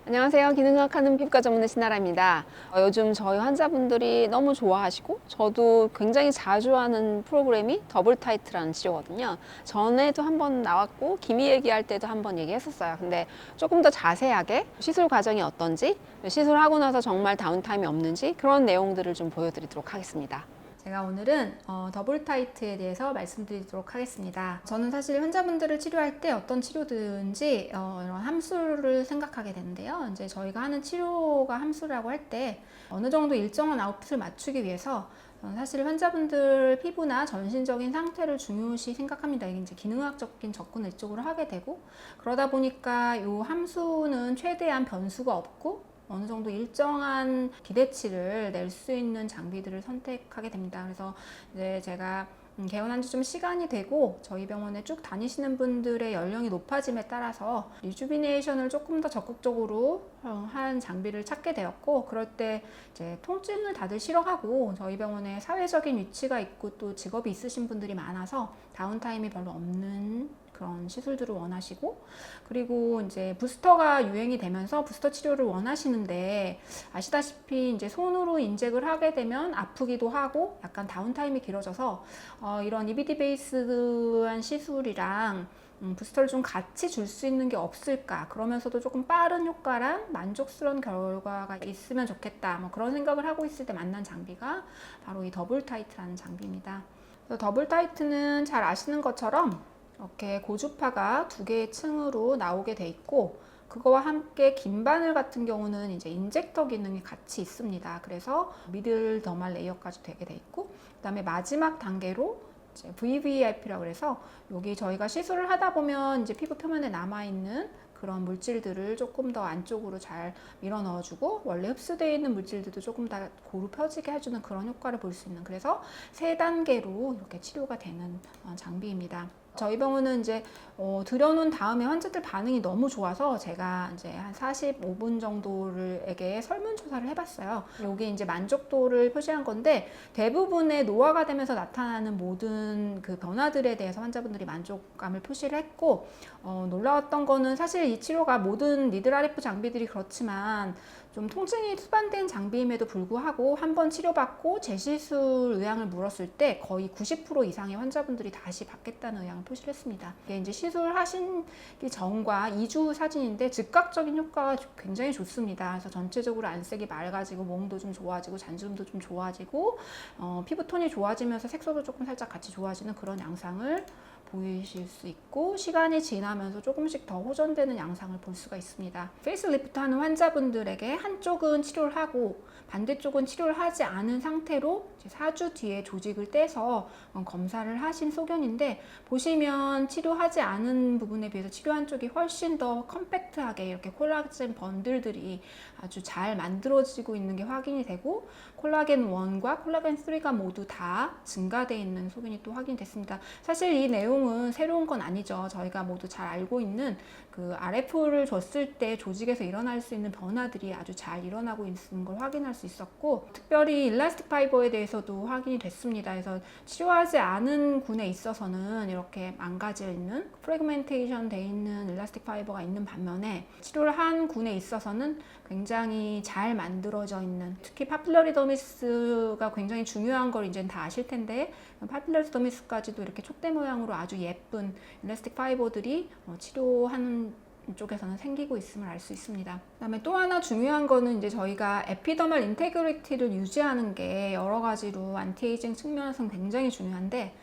안녕하세요. 기능의학하는 피부과 전문의 신나라입니다. 요즘 저희 환자분들이 너무 좋아하시고 저도 굉장히 자주 하는 프로그램이 더블 타이트라는 치료거든요. 전에도 한번 나왔고 기미 얘기할 때도 한번 얘기했었어요. 근데 조금 더 자세하게 시술 과정이 어떤지, 시술하고 나서 정말 다운타임이 없는지 그런 내용들을 좀 보여드리도록 하겠습니다. 제가 오늘은 더블 타이트에 대해서 말씀드리도록 하겠습니다. 저는 사실 환자분들을 치료할 때 어떤 치료든지 이런 함수를 생각하게 되는데요. 이제 저희가 하는 치료가 함수라고 할 때 어느 정도 일정한 아웃풋을 맞추기 위해서 사실 환자분들 피부나 전신적인 상태를 중요시 생각합니다. 이게 이제 기능학적인 접근을 이쪽으로 하게 되고, 그러다 보니까 이 함수는 최대한 변수가 없고 어느 정도 일정한 기대치를 낼 수 있는 장비들을 선택하게 됩니다. 그래서 이제 제가 개원한 지 좀 시간이 되고 저희 병원에 쭉 다니시는 분들의 연령이 높아짐에 따라서 리주비네이션을 조금 더 적극적으로 한 장비를 찾게 되었고, 그럴 때 이제 통증을 다들 싫어하고 저희 병원에 사회적인 위치가 있고 또 직업이 있으신 분들이 많아서 다운타임이 별로 없는 그런 시술들을 원하시고, 그리고 이제 부스터가 유행이 되면서 부스터 치료를 원하시는데, 아시다시피 이제 손으로 인젝을 하게 되면 아프기도 하고 약간 다운타임이 길어져서 이런 EBD 베이스한 시술이랑 부스터를 좀 같이 줄 수 있는 게 없을까, 그러면서도 조금 빠른 효과랑 만족스러운 결과가 있으면 좋겠다, 뭐 그런 생각을 하고 있을 때 만난 장비가 바로 이 더블 타이트라는 장비입니다. 더블 타이트는 잘 아시는 것처럼 이렇게 고주파가 두 개의 층으로 나오게 돼 있고, 그거와 함께 긴 바늘 같은 경우는 이제 인젝터 기능이 같이 있습니다. 그래서 미들 더말 레이어까지 되게 돼 있고, 그 다음에 마지막 단계로 이제 VVIP라고 해서 여기 저희가 시술을 하다 보면 이제 피부 표면에 남아있는 그런 물질들을 조금 더 안쪽으로 잘 밀어 넣어주고, 원래 흡수되어 있는 물질들도 조금 더 고루 펴지게 해주는 그런 효과를 볼 수 있는, 그래서 세 단계로 이렇게 치료가 되는 장비입니다. 저희 병원은 이제 들여놓은 다음에 환자들 반응이 너무 좋아서 제가 이제 한 45분 정도를에게 설문조사를 해봤어요. 이게 이제 만족도를 표시한 건데, 대부분의 노화가 되면서 나타나는 모든 그 변화들에 대해서 환자분들이 만족감을 표시를 했고, 놀라웠던 거는 사실 이 치료가 모든 니들 RF 장비들이 그렇지만 좀 통증이 수반된 장비임에도 불구하고 한 번 치료받고 재시술 의향을 물었을 때 거의 90% 이상의 환자분들이 다시 받겠다는 의향을 표시를 했습니다. 이게 이제 시술하신기 전과 2주 후 사진인데 즉각적인 효과가 굉장히 좋습니다. 그래서 전체적으로 안색이 맑아지고 몽도 좀 좋아지고 잔주름도 좀 좋아지고 피부톤이 좋아지면서 색소도 조금 살짝 같이 좋아지는 그런 양상을 보이실 수 있고, 시간이 지나면서 조금씩 더 호전되는 양상을 볼 수가 있습니다. 페이스리프트 하는 환자분들에게 한쪽은 치료를 하고 반대쪽은 치료를 하지 않은 상태로 4주 뒤에 조직을 떼서 검사를 하신 소견인데, 보시면 치료하지 않은 부분에 비해서 치료한 쪽이 훨씬 더 컴팩트하게 이렇게 콜라겐 번들들이 아주 잘 만들어지고 있는 게 확인이 되고, 콜라겐 1과 콜라겐 3가 모두 다 증가되어 있는 소견이 또 확인이 됐습니다. 사실 이 내용은 새로운 건 아니죠. 저희가 모두 잘 알고 있는 그 RF를 줬을 때 조직에서 일어날 수 있는 변화들이 아주 잘 일어나고 있는 걸 확인할 수 있었고, 특별히 일라스틱 파이버에 대해서도 확인이 됐습니다. 그래서 치료하지 않은 군에 있어서는 이렇게 망가져 있는 프래그멘테이션 돼 있는 일라스틱 파이버가 있는 반면에, 치료를 한 군에 있어서는 굉장히 잘 만들어져 있는, 특히 파필러리더미스가 굉장히 중요한 걸 이제는 다 아실 텐데, 파필러리더미스까지도 이렇게 촉대 모양으로 아주 예쁜 일라스틱 파이버들이 치료하는 쪽에서는 생기고 있음을 알 수 있습니다. 그다음에 또 하나 중요한 거는 이제 저희가 에피더멀 인테그리티를 유지하는 게 여러 가지로 안티에이징 측면에서는 굉장히 중요한데,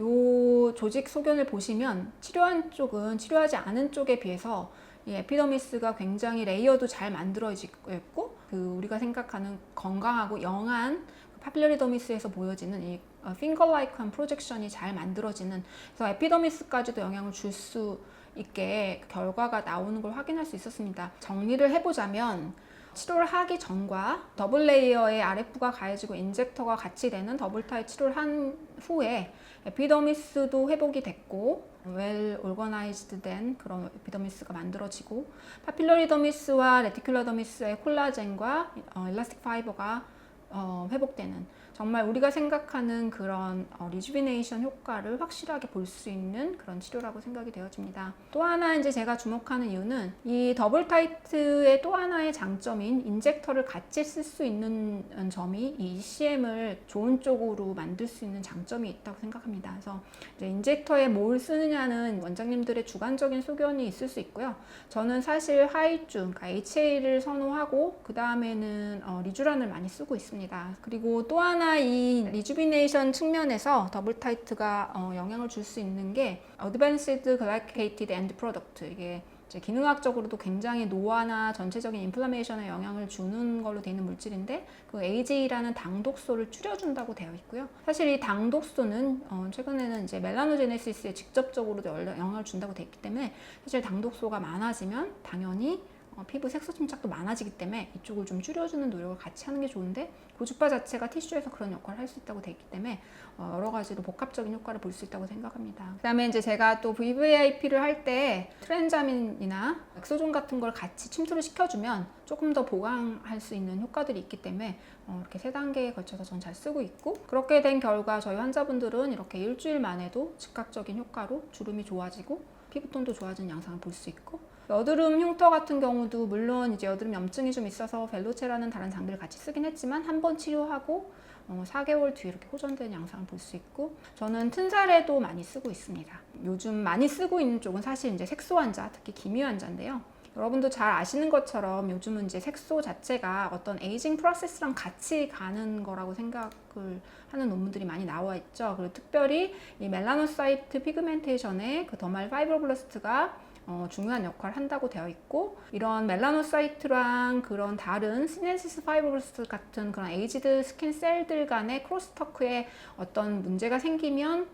요 조직 소견을 보시면 치료한 쪽은 치료하지 않은 쪽에 비해서 이 에피더미스가 굉장히 레이어도 잘 만들어지고 있고, 그 우리가 생각하는 건강하고 영한 파필러리더미스에서 보여지는 이 핑거-라이크한 프로젝션이 잘 만들어지는, 그래서 에피더미스까지도 영향을 줄 수 있게 결과가 나오는 걸 확인할 수 있었습니다. 정리를 해보자면, 치료를 하기 전과 더블 레이어의 RF가 가해지고 인젝터가 같이 되는 더블 타입 치료를 한 후에 에피더미스도 회복이 됐고 웰 오거나이즈드 된 그런 에피더미스가 만들어지고, 파필러리더미스와 레티큘러더미스의 콜라겐과 일라스틱 파이버가 회복되는 정말 우리가 생각하는 그런 리주비네이션 효과를 확실하게 볼 수 있는 그런 치료라고 생각이 되어집니다. 또 하나 이제 제가 주목하는 이유는 이 더블 타이트의 또 하나의 장점인 인젝터를 같이 쓸 수 있는 점이 이 ECM을 좋은 쪽으로 만들 수 있는 장점이 있다고 생각합니다. 그래서 이제 인젝터에 뭘 쓰느냐는 원장님들의 주관적인 소견이 있을 수 있고요. 저는 사실 하이주, 그러니까 HA를 선호하고 그 다음에는 리주란을 많이 쓰고 있습니다. 그리고 또 하나 이 리주비네이션 측면에서 더블 타이트가 영향을 줄 수 있는 게 Advanced Glycated End Product, 이게 기능학적으로도 굉장히 노화나 전체적인 인플라메이션에 영향을 주는 걸로 되어 있는 물질인데 그 AGE라는 당독소를 줄여준다고 되어 있고요. 사실 이 당독소는 최근에는 이제 멜라노제네시스에 직접적으로도 영향을 준다고 되어 있기 때문에 사실 당독소가 많아지면 당연히 피부 색소 침착도 많아지기 때문에 이쪽을 좀 줄여주는 노력을 같이 하는 게 좋은데 고주파 자체가 티슈에서 그런 역할을 할 수 있다고 되어 있기 때문에 여러 가지로 복합적인 효과를 볼 수 있다고 생각합니다. 그 다음에 이제 제가 또 VVIP를 할 때 트렌자민이나 엑소존 같은 걸 같이 침투를 시켜주면 조금 더 보강할 수 있는 효과들이 있기 때문에 이렇게 3단계에 걸쳐서 전 잘 쓰고 있고, 그렇게 된 결과 저희 환자분들은 이렇게 일주일 만에도 즉각적인 효과로 주름이 좋아지고 피부톤도 좋아지는 양상을 볼 수 있고, 여드름 흉터 같은 경우도 물론 이제 여드름 염증이 좀 있어서 벨로체라는 다른 장비를 같이 쓰긴 했지만 한 번 치료하고 4개월 뒤에 이렇게 호전되는 양상을 볼 수 있고, 저는 튼살에도 많이 쓰고 있습니다. 요즘 많이 쓰고 있는 쪽은 사실 이제 색소 환자, 특히 기미 환자인데요. 여러분도 잘 아시는 것처럼 요즘은 이제 색소 자체가 어떤 에이징 프로세스랑 같이 가는 거라고 생각을 하는 논문들이 많이 나와 있죠. 그리고 특별히 이 멜라노사이트 피그멘테이션의 그 더말 파이브로블라스트가 중요한 역할을 한다고 되어 있고, 이런 멜라노사이트랑 그런 다른 시넨시스 파이브로블라스트 같은 그런 에이지드 스킨 셀들 간의 크로스터크에 어떤 문제가 생기면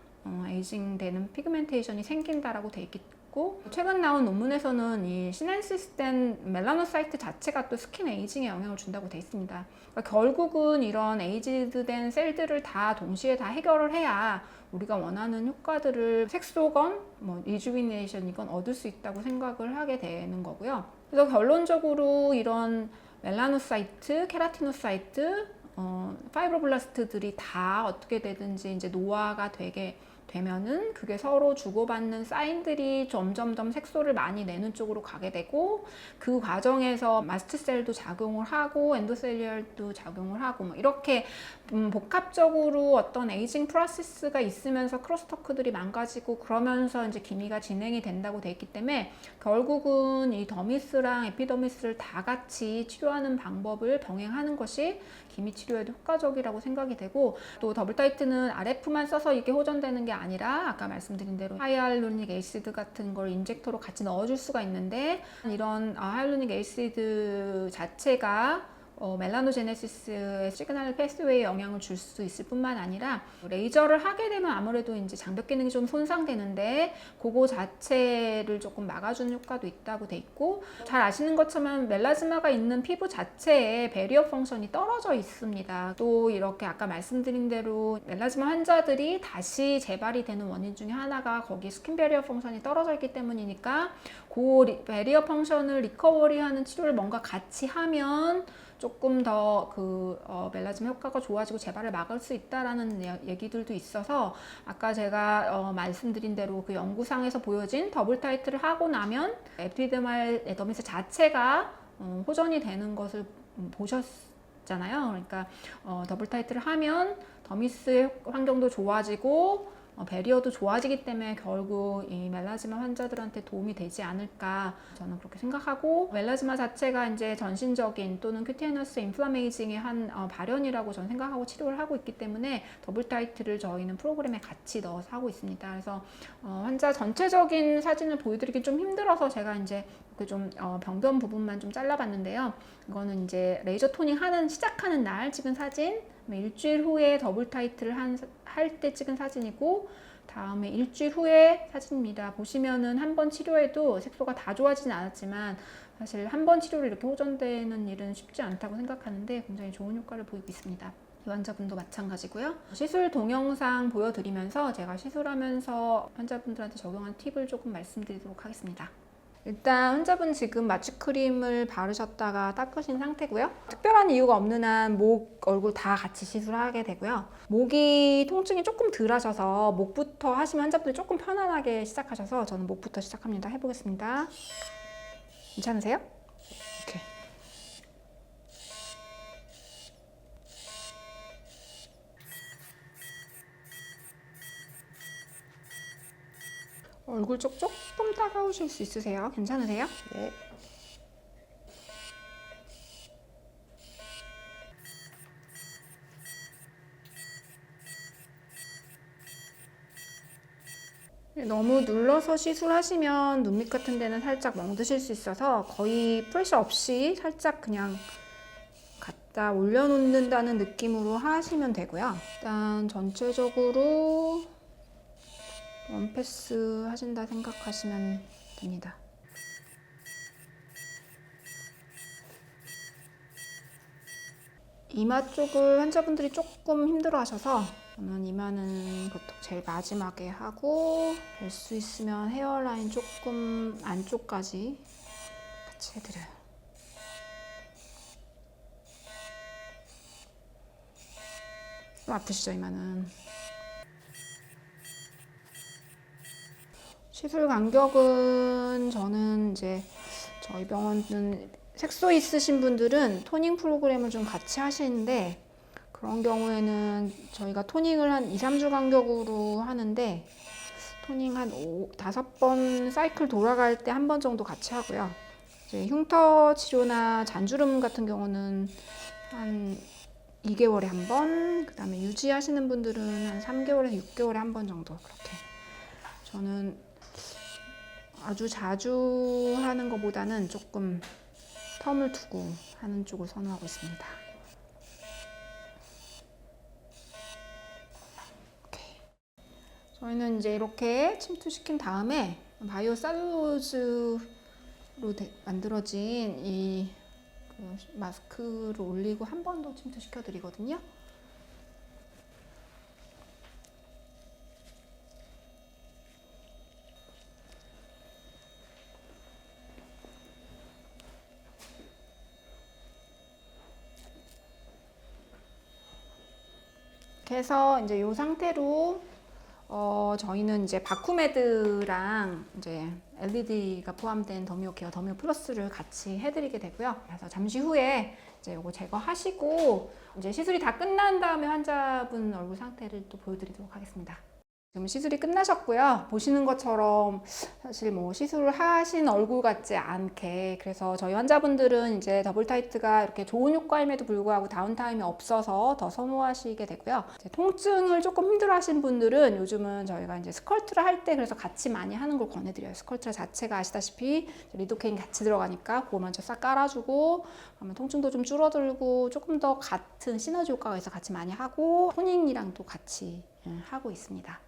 에이징 되는 피그멘테이션이 생긴다라고 되어 있기 최근 나온 논문에서는 이 시넨시스된 멜라노사이트 자체가 또 스킨 에이징에 영향을 준다고 되어 있습니다. 그러니까 결국은 이런 에이지드된 셀들을 다 동시에 다 해결을 해야 우리가 원하는 효과들을 색소건, 리주비네이션이건 얻을 수 있다고 생각을 하게 되는 거고요. 그래서 결론적으로 이런 멜라노사이트, 케라티노사이트, 파이브로블라스트들이 다 어떻게 되든지 이제 노화가 되면은 그게 서로 주고받는 사인들이 점점점 색소를 많이 내는 쪽으로 가게 되고, 그 과정에서 마스트셀도 작용을 하고 엔도셀리얼도 작용을 하고 이렇게 복합적으로 어떤 에이징 프로세스가 있으면서 크로스터크들이 망가지고 그러면서 이제 기미가 진행이 된다고 돼 있기 때문에 결국은 이 더미스랑 에피더미스를 다 같이 치료하는 방법을 병행하는 것이 기미 치료에도 효과적이라고 생각이 되고, 또 더블 타이트는 RF만 써서 이게 호전되는 게 아니라 아까 말씀드린 대로 하이알루로닉 애시드 같은 걸 인젝터로 같이 넣어줄 수가 있는데, 이런 하이알루로닉 애시드 자체가 멜라노제네시스의 시그널 패스웨이에 영향을 줄 수 있을 뿐만 아니라 레이저를 하게 되면 아무래도 이제 장벽 기능이 좀 손상되는데 그거 자체를 조금 막아주는 효과도 있다고 돼 있고, 잘 아시는 것처럼 멜라즈마가 있는 피부 자체에 배리어 펑션이 떨어져 있습니다. 또 이렇게 아까 말씀드린 대로 멜라즈마 환자들이 다시 재발이 되는 원인 중에 하나가 거기 스킨 배리어 펑션이 떨어져 있기 때문이니까 그 배리어 펑션을 리커버리하는 치료를 뭔가 같이 하면 조금 더 멜라즈마 효과가 좋아지고 재발을 막을 수 있다라는 얘기들도 있어서, 아까 제가 말씀드린 대로 그 연구상에서 보여진 더블 타이트를 하고 나면 에피데말 더미스 자체가 호전이 되는 것을 보셨잖아요. 그러니까 더블 타이트를 하면 더미스의 환경도 좋아지고 배리어도 좋아지기 때문에 결국 이 멜라즈마 환자들한테 도움이 되지 않을까 저는 그렇게 생각하고, 멜라즈마 자체가 이제 전신적인 또는 큐테너스 인플라메이징의 한 발현이라고 저는 생각하고 치료를 하고 있기 때문에 더블 타이트를 저희는 프로그램에 같이 넣어서 하고 있습니다. 그래서 환자 전체적인 사진을 보여드리기 좀 힘들어서 제가 이제 좀 병변 부분만 좀 잘라봤는데요. 이거는 이제 레이저 토닝 시작하는 날 찍은 사진, 일주일 후에 더블 타이트를 할 때 찍은 사진이고, 다음에 일주일 후에 사진입니다. 보시면은 한 번 치료해도 색소가 다 좋아지진 않았지만 사실 한 번 치료를 이렇게 호전되는 일은 쉽지 않다고 생각하는데 굉장히 좋은 효과를 보이고 있습니다. 이 환자분도 마찬가지고요. 시술 동영상 보여드리면서 제가 시술하면서 환자분들한테 적용한 팁을 조금 말씀드리도록 하겠습니다. 일단 환자분 지금 마취크림을 바르셨다가 닦으신 상태고요. 특별한 이유가 없는 한 목, 얼굴 다 같이 시술하게 되고요. 목이 통증이 조금 덜 하셔서 목부터 하시면 환자분들이 조금 편안하게 시작하셔서 저는 목부터 시작합니다. 해보겠습니다. 괜찮으세요? 오케이. 얼굴 쪽 조금 따가우실 수 있으세요? 괜찮으세요? 네. 너무 눌러서 시술하시면 눈 밑 같은 데는 살짝 멍드실 수 있어서 거의 프레셔 없이 살짝 그냥 갖다 올려놓는다는 느낌으로 하시면 되고요. 일단 전체적으로 원패스 하신다 생각하시면 됩니다. 이마 쪽을 환자분들이 조금 힘들어 하셔서 저는 이마는 보통 제일 마지막에 하고 될 수 있으면 헤어라인 조금 안쪽까지 같이 해드려요. 좀 아프시죠, 이마는? 시술 간격은 저는 이제 저희 병원은 색소 있으신 분들은 토닝 프로그램을 좀 같이 하시는데 그런 경우에는 저희가 토닝을 한 2, 3주 간격으로 하는데 토닝 한 5번 사이클 돌아갈 때 한 번 정도 같이 하고요. 이제 흉터 치료나 잔주름 같은 경우는 한 2개월에 한 번, 그 다음에 유지하시는 분들은 한 3개월에서 6개월에 한 번 정도 그렇게. 저는 아주 자주 하는 것보다는 조금 텀을 두고 하는 쪽을 선호하고 있습니다. 오케이. 저희는 이제 이렇게 침투시킨 다음에 바이오 셀룰로즈로 만들어진 이 마스크를 올리고 한 번 더 침투시켜 드리거든요. 해서 이제 이 상태로 저희는 이제 바쿠메드랑 이제 LED가 포함된 더미오 케어, 더미오 플러스를 같이 해드리게 되고요. 그래서 잠시 후에 이제 이거 제거하시고 이제 시술이 다 끝난 다음에 환자분 얼굴 상태를 또 보여드리도록 하겠습니다. 지금 시술이 끝나셨고요. 보시는 것처럼 사실 뭐 시술을 하신 얼굴 같지 않게, 그래서 저희 환자분들은 이제 더블 타이트가 이렇게 좋은 효과임에도 불구하고 다운타임이 없어서 더 선호하시게 되고요. 이제 통증을 조금 힘들어 하신 분들은 요즘은 저희가 이제 스컬트를 할 때 그래서 같이 많이 하는 걸 권해드려요. 스컬트 자체가 아시다시피 리도케인 같이 들어가니까 그거 먼저 싹 깔아주고 그러면 통증도 좀 줄어들고 조금 더 같은 시너지 효과가 있어 같이 많이 하고 토닝이랑도 같이 하고 있습니다.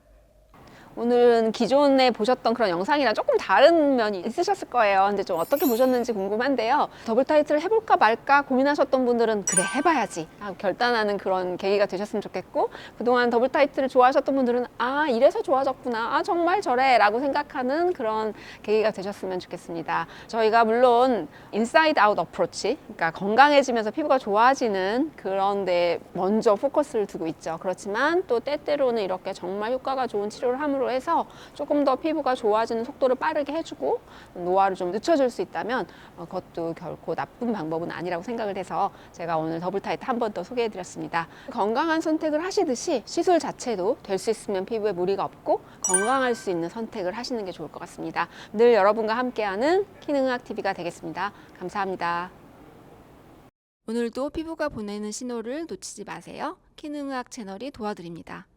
오늘은 기존에 보셨던 그런 영상이랑 조금 다른 면이 있으셨을 거예요. 근데 좀 어떻게 보셨는지 궁금한데요. 더블 타이트를 해볼까 말까 고민하셨던 분들은 그래 해봐야지 하고 결단하는 그런 계기가 되셨으면 좋겠고, 그동안 더블 타이트를 좋아하셨던 분들은 아 이래서 좋아졌구나, 아 정말 저래 라고 생각하는 그런 계기가 되셨으면 좋겠습니다. 저희가 물론 인사이드 아웃 어프로치, 그러니까 건강해지면서 피부가 좋아지는 그런 데 먼저 포커스를 두고 있죠. 그렇지만 또 때때로는 이렇게 정말 효과가 좋은 치료를 함으로 해서 조금 더 피부가 좋아지는 속도를 빠르게 해주고 노화를 좀 늦춰줄 수 있다면 그것도 결코 나쁜 방법은 아니라고 생각을 해서 제가 오늘 더블 타이트 한 번 더 소개해드렸습니다. 건강한 선택을 하시듯이 시술 자체도 될 수 있으면 피부에 무리가 없고 건강할 수 있는 선택을 하시는 게 좋을 것 같습니다. 늘 여러분과 함께하는 키능의학TV가 되겠습니다. 감사합니다. 오늘도 피부가 보내는 신호를 놓치지 마세요. 키능의학 채널이 도와드립니다.